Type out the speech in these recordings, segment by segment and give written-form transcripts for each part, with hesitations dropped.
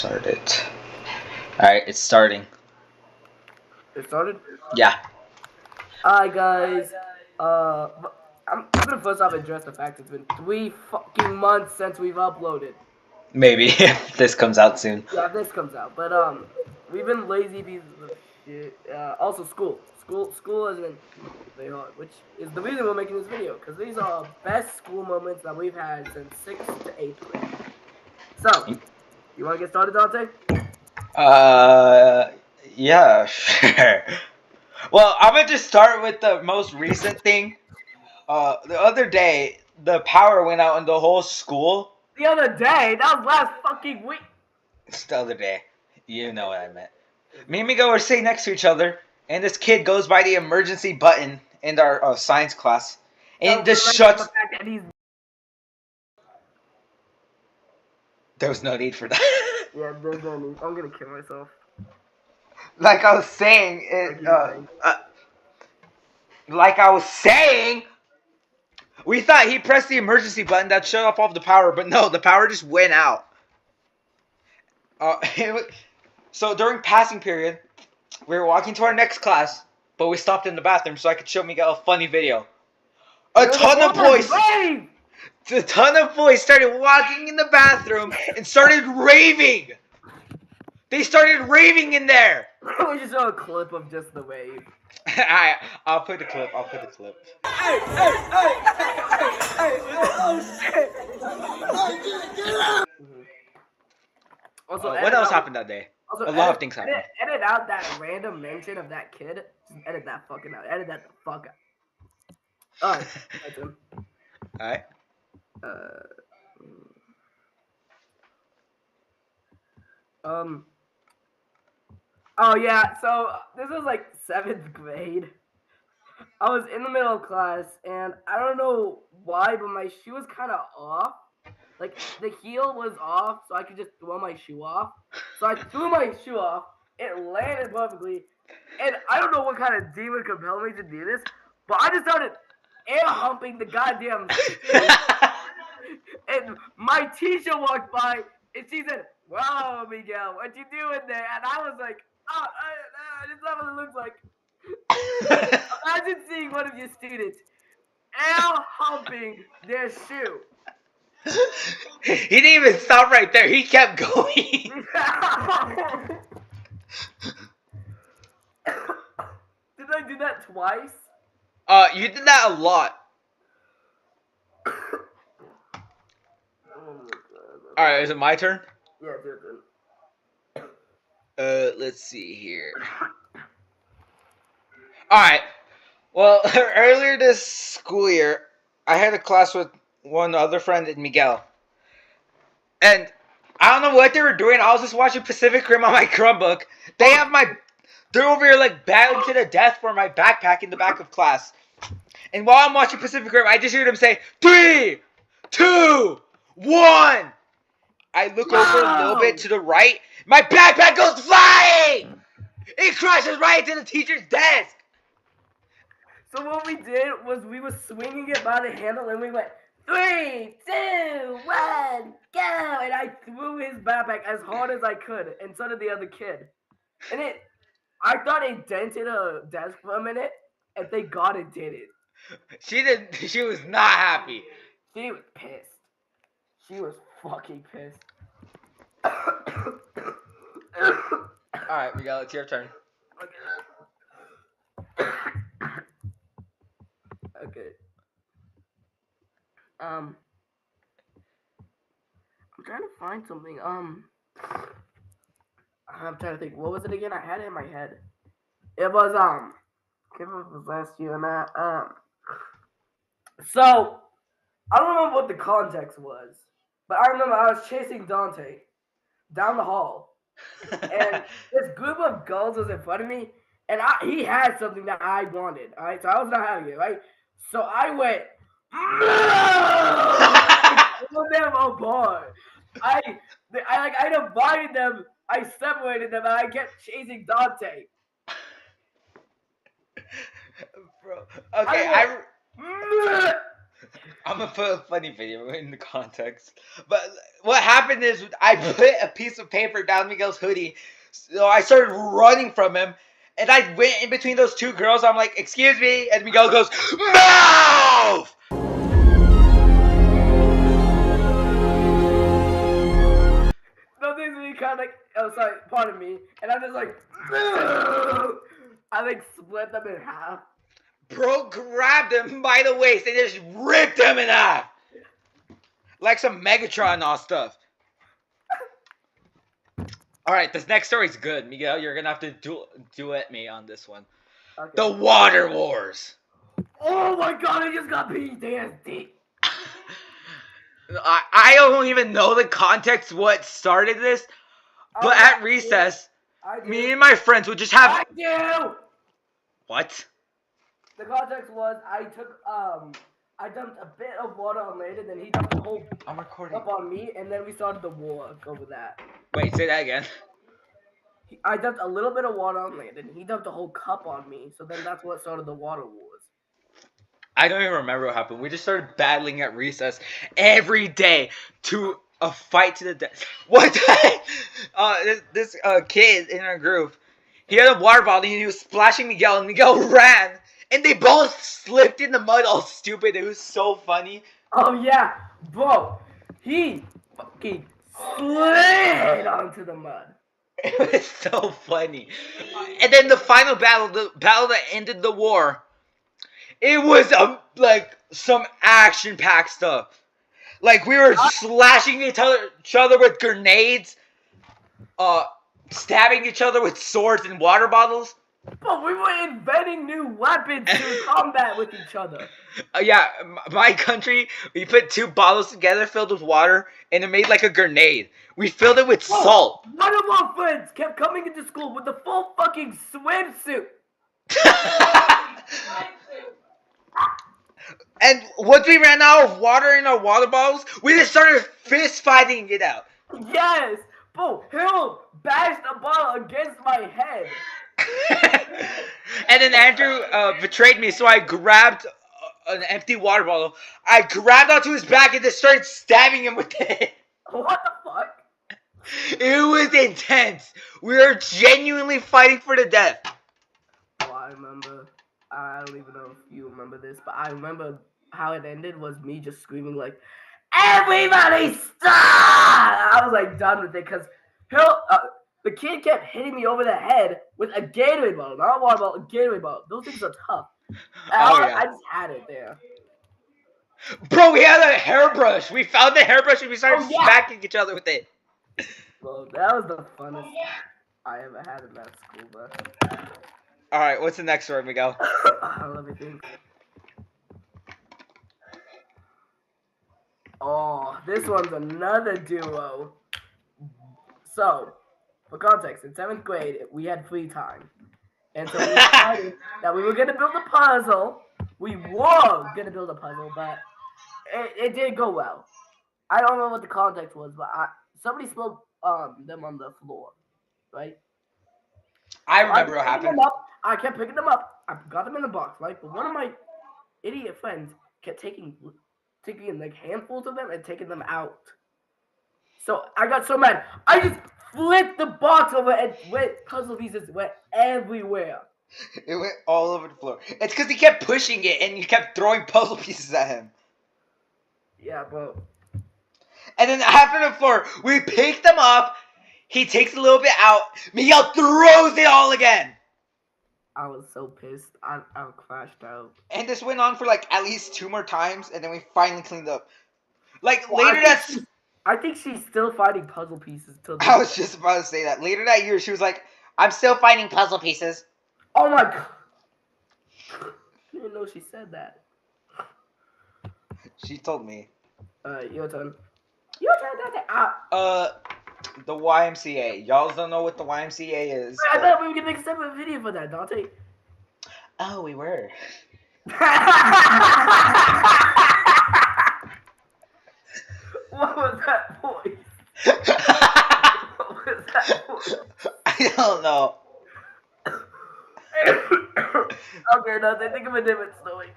start it. Alright, it's starting. It started? Yeah. Alright, guys. I'm gonna first off address the fact it's been 3 fucking months since we've uploaded. Maybe if this comes out soon. Yeah, if this comes out. But, we've been lazy pieces of shit. Also, school has been very hard, which is the reason we're making this video, because these are best school moments that we've had since 6th to 8th grade. So, you want to get started, Dante? Yeah, sure. Well, I'm gonna just start with the most recent thing. The other day, the power went out in the whole school. The other day? That was last fucking week. It's the other day. You know what I meant. Me and Miguel were sitting next to each other, and this kid goes by the emergency button in our science class, and it just shuts. The fact that he's... There was no need for that. Yeah, there's no need. I'm gonna kill myself. Like I was saying, we thought he pressed the emergency button that shut off all of the power, but no, the power just went out. So during passing period, we were walking to our next class, but we stopped in the bathroom so I could show Miguel a funny video. A ton of boys started walking in the bathroom and started raving. They started raving in there. We just saw a clip of just the wave. I'll put the clip. Hey, oh shit! Also, what else happened that day? A lot of things happened. Edit out that random mention of that kid. Just edit that fucking out. Edit that the fuck out. Alright, that's him. Alright. Oh yeah, so this was like 7th grade. I was in the middle of class, and I don't know why, but my shoe was kind of off. Like, the heel was off, so I could just throw my shoe off. So I threw my shoe off, it landed perfectly, and I don't know what kind of demon compelled me to do this, but I just started air humping the goddamn shoe. And my teacher walked by, and she said, "Wow, Miguel, what you doing there?" And I was like, "Oh, this is not what it looks like." Imagine seeing one of your students air humping their shoe. He didn't even stop right there. He kept going. Did I do that twice? You did that a lot. Alright, is it my turn? Yeah, it's your turn. Let's see here. Alright. Well, earlier this school year, I had a class with one other friend, Miguel. And I don't know what they were doing. I was just watching Pacific Rim on my Chromebook. They're over here like battling to the death for my backpack in the back of class. And while I'm watching Pacific Rim, I just hear them say, 3, 2, 1. I look over a little bit to the right. My backpack goes flying! It crashes right into the teacher's desk. So what we did was we were swinging it by the handle, and we went 3, 2, 1, go! And I threw his backpack as hard as I could, and so did the other kid. And I thought it dented a desk for a minute, and thank God it didn't. She was not happy. She was pissed. She was fucking pissed. Alright, Miguel, it's your turn. Okay. I'm trying to find something. I'm trying to think. What was it again? I had it in my head. It was I can't remember if it was last year or not. So I don't remember what the context was, but I remember I was chasing Dante down the hall, and this group of girls was in front of me, and he had something that I wanted. All right, so I was not having it. Right, so I went. I pulled them apart. I divided them. I separated them, and I kept chasing Dante. Bro, okay, I'm gonna put a funny video in the context. But what happened is I put a piece of paper down Miguel's hoodie, so I started running from him, and I went in between those two girls. I'm like, "Excuse me," and Miguel goes, "Move!" Those things me kind of like, oh sorry, pardon me, and I'm just like, I like split them in half. Bro grabbed him by the waist and just ripped him in half, like some Megatron all stuff. All right, this next story's good, Miguel. You're gonna have to duet me on this one. Okay. The Water Wars. Oh my god, I just got PTSD. I don't even know the context what started this, but at recess, me and my friends would just have. I do. What? The context was I dumped a bit of water on Landon, then he dumped the whole I'm recording. cup on me, and then we started the war over that. Wait, say that again. I dumped a little bit of water on Landon, he dumped a whole cup on me, so then that's what started the water wars. I don't even remember what happened. We just started battling at recess every day to a fight to the death. What the heck? This kid in our group, he had a water bottle and he was splashing Miguel, and Miguel ran, and they both slipped in the mud all stupid. It was so funny. Oh yeah, bro, he fucking slid onto the mud. It was so funny. And then the final battle, the battle that ended the war, it was like some action-packed stuff. Like we were slashing each other with grenades, stabbing each other with swords and water bottles. But we were inventing new weapons to combat with each other. Yeah, my country, we put two bottles together filled with water, and it made like a grenade. We filled it with salt. One of our friends kept coming into school with the full fucking swimsuit. And once we ran out of water in our water bottles, we just started fist fighting it out. Yes, bro, Harold bashed a bottle against my head. And then Andrew betrayed me, so I grabbed an empty water bottle. I grabbed onto his back and just started stabbing him with it. What the fuck? It was intense. We were genuinely fighting for the death. Oh, I remember. I don't even know if you remember this, but I remember how it ended was me just screaming like, "Everybody stop!" I was like done with it because the kid kept hitting me over the head with a Gatorade bottle, not a water bottle, a Gatorade bottle. Those things are tough. I just had it there. Bro, we had a hairbrush. We found the hairbrush and we started smacking each other with it. Bro, that was the funnest I ever had in that school, bro. Alright, what's the next story, Miguel? Let me think. Oh, this one's another duo. So, for context, in 7th grade, we had free time. And so we decided that we were going to build a puzzle. We were going to build a puzzle, but it didn't go well. I don't know what the context was, but somebody spilled them on the floor, right? I remember what happened. I kept picking them up. I got them in the box, right? But one of my idiot friends kept taking like handfuls of them and taking them out. So I got so mad. I just flipped the box over and puzzle pieces went everywhere. It went all over the floor. It's because he kept pushing it and you kept throwing puzzle pieces at him. Yeah, bro. And then after the floor, we pick them up. He takes a little bit out. Miguel throws it all again. I was so pissed. I crashed out. And this went on for like at least 2 more times, and then we finally cleaned up. Like later I think she's still finding puzzle pieces till. I was just about to say that. Later that year, she was like, "I'm still finding puzzle pieces." Oh my god! I didn't know she said that. She told me. Your turn. Your turn. The YMCA. Y'all don't know what the YMCA is. I thought we were gonna make a separate video for that, Dante. Oh, we were. What was that voice? What was that voice? I don't know. Okay, Dante, think of a different story.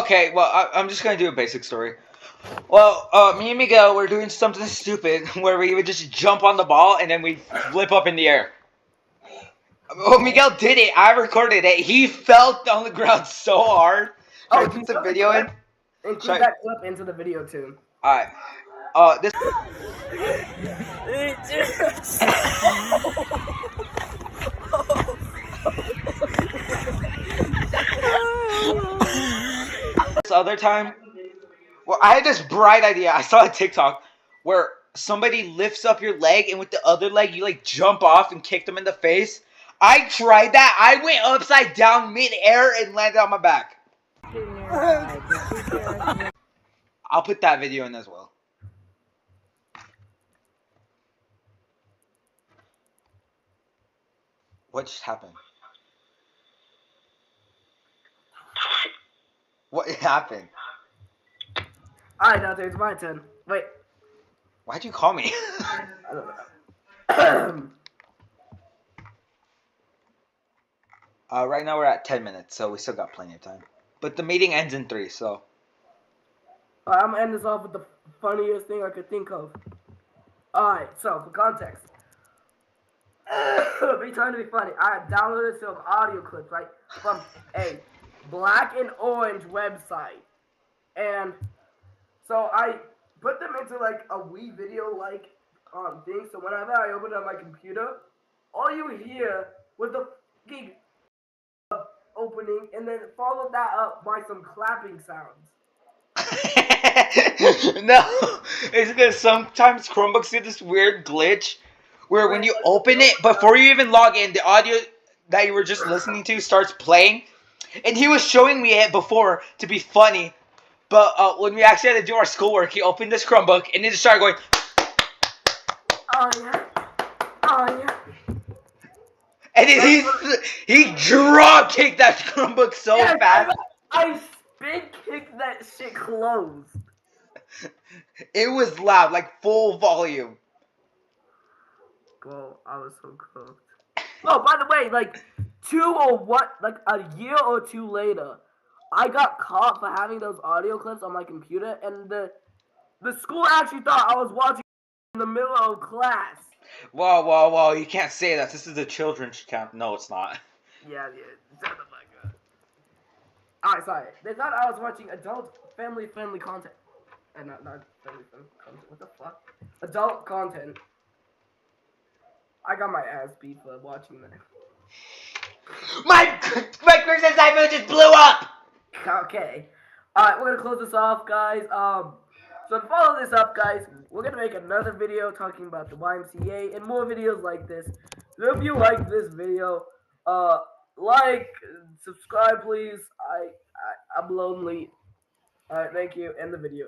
Okay, well, I'm just gonna do a basic story. Well, me and Miguel were doing something stupid where we would just jump on the ball and then we flip up in the air. Oh, Miguel did it. I recorded it. He fell on the ground so hard. Should I Do you put the have the video in? clip? Include Should I? that clip into the video too. Alright. This other time, well, I had this bright idea. I saw a TikTok where somebody lifts up your leg and with the other leg you like jump off and kick them in the face. I tried that. I went upside down mid-air and landed on my back. I'll put that video in as well. What just happened? What happened? Alright, Dante, it's my turn. Wait. Why'd you call me? I don't know. Right now we're at 10 minutes, so we still got plenty of time. But the meeting ends in 3, so. I'm gonna end this off with the funniest thing I could think of. Alright, so for context. Be trying to be funny. I downloaded some audio clips, right? From a black and orange website. And so I put them into like a Wii video like thing. So whenever I open it on my computer, all you hear was the gig opening and then follow that up by some clapping sounds. No, it's because sometimes Chromebooks do this weird glitch where when you open it, before you even log in, the audio that you were just listening to starts playing. And he was showing me it before to be funny, but when we actually had to do our schoolwork, he opened this Chromebook and it just started going. Oh yeah, oh yeah. And he drop kicked that Chromebook so fast. I spin kicked that shit closed. It was loud, like full volume. Bro, I was so cooked. Oh, by the way, like a year or two later, I got caught for having those audio clips on my computer, and the school actually thought I was watching in the middle of class. Whoa, you can't say that. This is a children's channel. No, it's not. Yeah. Shut the fuck up. Alright, sorry. They thought I was watching adult family-friendly content. Not family-friendly content. What the fuck? Adult content. I got my ass beat for watching that. My Christmas iPhone just blew up! Okay. Alright, we're gonna close this off, guys. So to follow this up, guys, we're gonna make another video talking about the YMCA and more videos like this. So if you like this video, like, subscribe, please. I'm lonely. Alright, thank you. End the video.